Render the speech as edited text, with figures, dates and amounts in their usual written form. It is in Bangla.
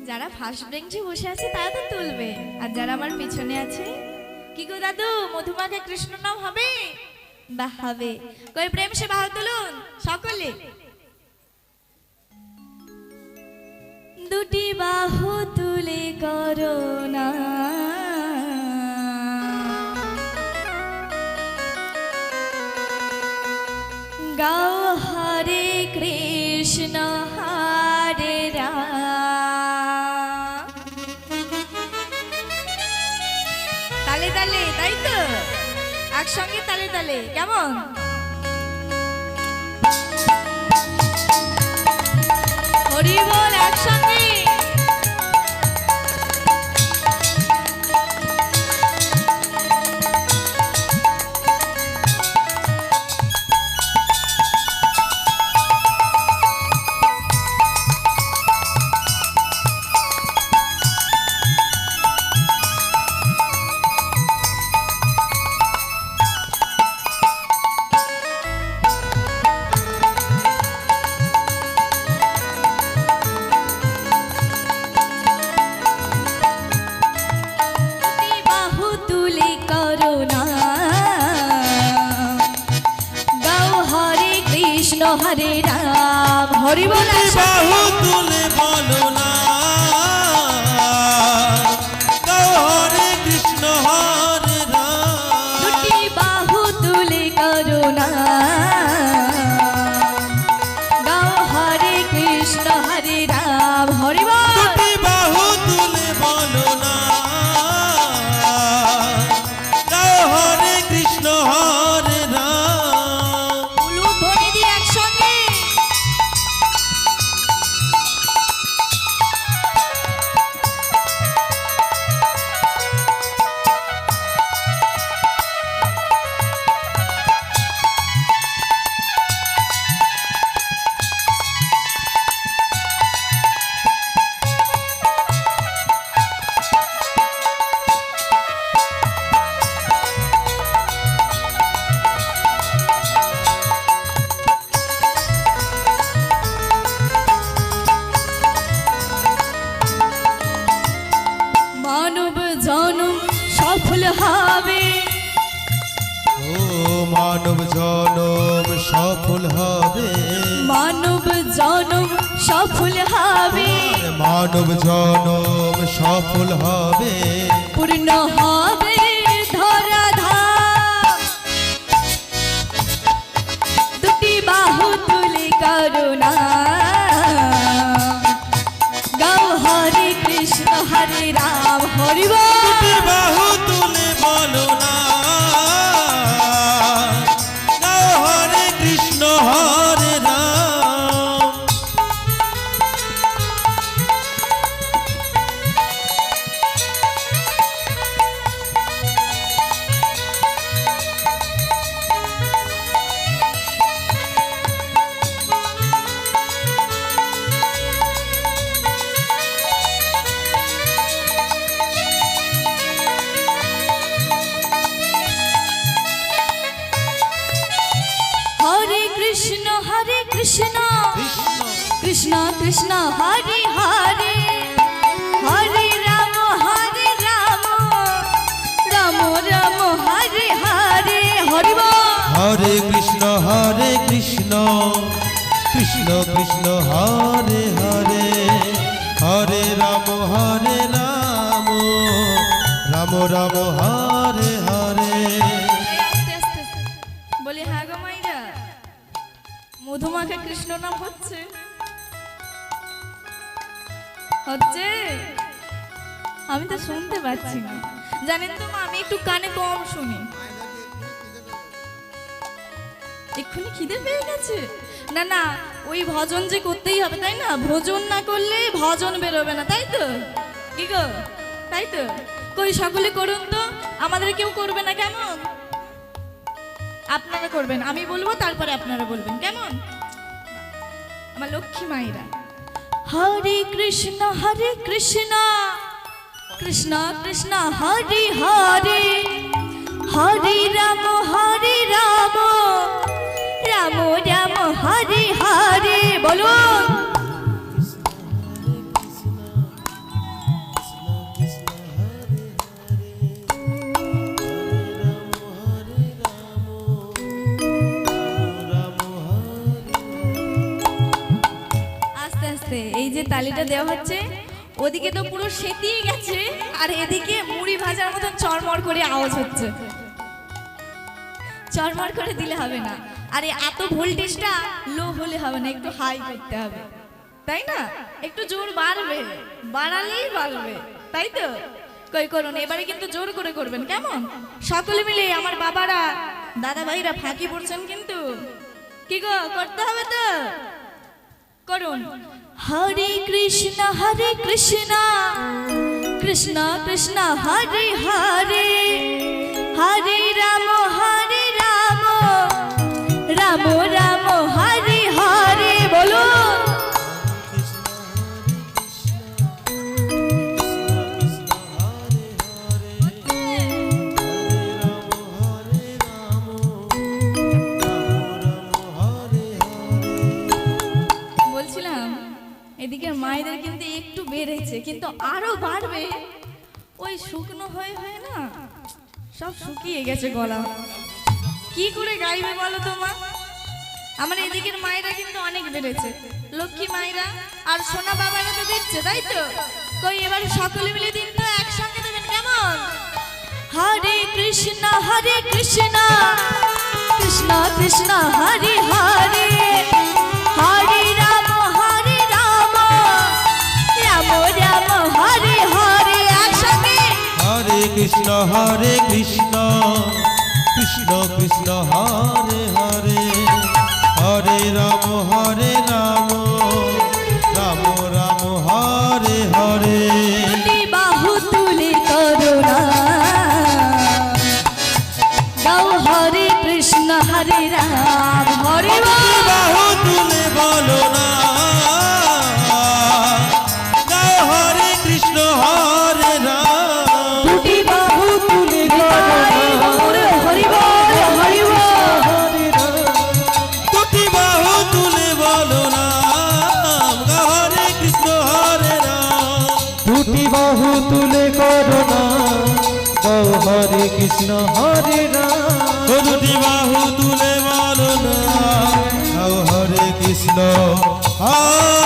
যারা ফার্স্ট বেঞ্চে বসে আছে তারা তো তুলবে, আর যারা আমার পিছনে আছে, কি গো দাদু মধুমাখা কৃষ্ণ নাম হবে? বাহ হবে। কই প্রেম সে বাহু তুলুন সকলে। দুটি বাহু তুলে করোনা গাও হরে কৃষ্ণ হরে রাম। তালে তালে, তাই তো, একসঙ্গে তালে তালে, কেমন? হরি বল একসঙ্গে। হরে রাম। হরি বল বাহু তুলে বলো না গাও হরে কৃষ্ণ হরে রাম। দুটি বাহু তুলে করুণা গাও হরে কৃষ্ণ হরে রাম। হরি বল। দুটি বাহু তুলে বলো না গাও হরে কৃষ্ণ হরে রাম। উলুধ্বনি দিয়ে একসঙ্গে। মানব জনম সফল হবে। ও মানব জনম সফল হবে। মানব জনম সফল হবে। মানব জনম সফল হবে। পূর্ণ হবে ধরাধাম। দুটি বাহু তুলে করুণা গাও হরে কৃষ্ণ হরে রাম। হরি বল। দুটি বাহু তুলে বলো না গাও হরে কৃষ্ণ হরে রাম। হরে কৃষ্ণ কৃষ্ণ কৃষ্ণ হরে হরে, হরে রাম রাম রাম হরে হরে। হরি বল। হরে কৃষ্ণ কৃষ্ণ কৃষ্ণ হরে হরে, হরে রাম রাম রাম হরে হরে। আস্তে আস্তে বলি, হ্যাঁ গো মাইরা, মধুমাখা কৃষ্ণ নাম হচ্ছে হচ্ছে আমি তো শুনতে পাচ্ছি না, জানেন তো মা, আমি একটু কানে কম শুনি। এক্ষুনি খিদে পেয়ে গেছে। না না, ওই ভজন যে করতেই হবে, তাই না? ভোজন না করলে ভজন বেরোবে না, তাই তো? কি গো, তাই তো? কই সকলে করুন তো, আমাদের কেউ করবে না কেমন? আপনারা করবেন, আমি বলবো তারপরে আপনারা বলবেন, কেমন? আমার লক্ষ্মী মায়েরা। হরে কৃষ্ণ কৃষ্ণ কৃষ্ণ হরে হরে, হরে রাম রাম রাম হরে হরে। বলুন। এই যে তালিটা দেওয়া হচ্ছে ওদিকে তো পুরো সেতিয়ে গেছে আর এদিকে মুড়ি ভাজার মতন চড়মড় করে আওয়াজ হচ্ছে। চড়মড় করে দিলে হবে না, আর এত ভোল্টেজটা লো হলে হবে না, একটু হাই করতে হবে, তাই না? একটু জোর বাড়বে, বাড়ালেই বাড়বে, তাই তো? কই করুন, এবারে কিন্তু জোর করে করবেন, কেমন? সকলে মিলে আমার বাবারা দাদা ভাইরা ফাঁকি পড়ছেন কিন্তু, কি গো করতে হবে তো? করুন। হরে কৃষ্ণ কৃষ্ণ কৃষ্ণ হরে হরে, হরে রাম রাম রাম হরে হরে। বলুন বলছিলাম এদিকের মায়েদের কিন্তু একটু বেড়েছে, কিন্তু আরো বাড়বে। ওই শুকনো হয়ে হয়ে না সব শুকিয়ে গেছে গলা, কি করে গাইবে বলো তো মা? আমার এদিকের মায়েরা কিন্তু অনেক বেড়েছে, লক্ষ্মী মায়েরা আর সোনা বাবারা তো দিচ্ছে, তাই তো? কই এবার সকলে মিলে দিন তো, একসঙ্গে দেবেন, কেমন? হরে কৃষ্ণ কৃষ্ণ কৃষ্ণ হরে হরে, হরে রাম রাম রাম হরে হরে। একসঙ্গে হরে কৃষ্ণ কৃষ্ণ কৃষ্ণ হরে হরে, হরে রাম রাম রাম হরে হরে। বাহু তুলে করুণা গাও হরে কৃষ্ণ হরে রাম, হরে বাহু তুলে বলো না, গাও হরে কৃষ্ণ হরে রাম। দুটি বাহু তুলে হরি বল হরি বল। দুটি বাহু তুলে বলো না, গাও হরে কৃষ্ণ হরে রাম। দুটি বাহু তুলে করো না, গাও হরে কৃষ্ণ হরে রাম। ও দুটি বাহু তুলে বলো না, গাও হরে কৃষ্ণ হরে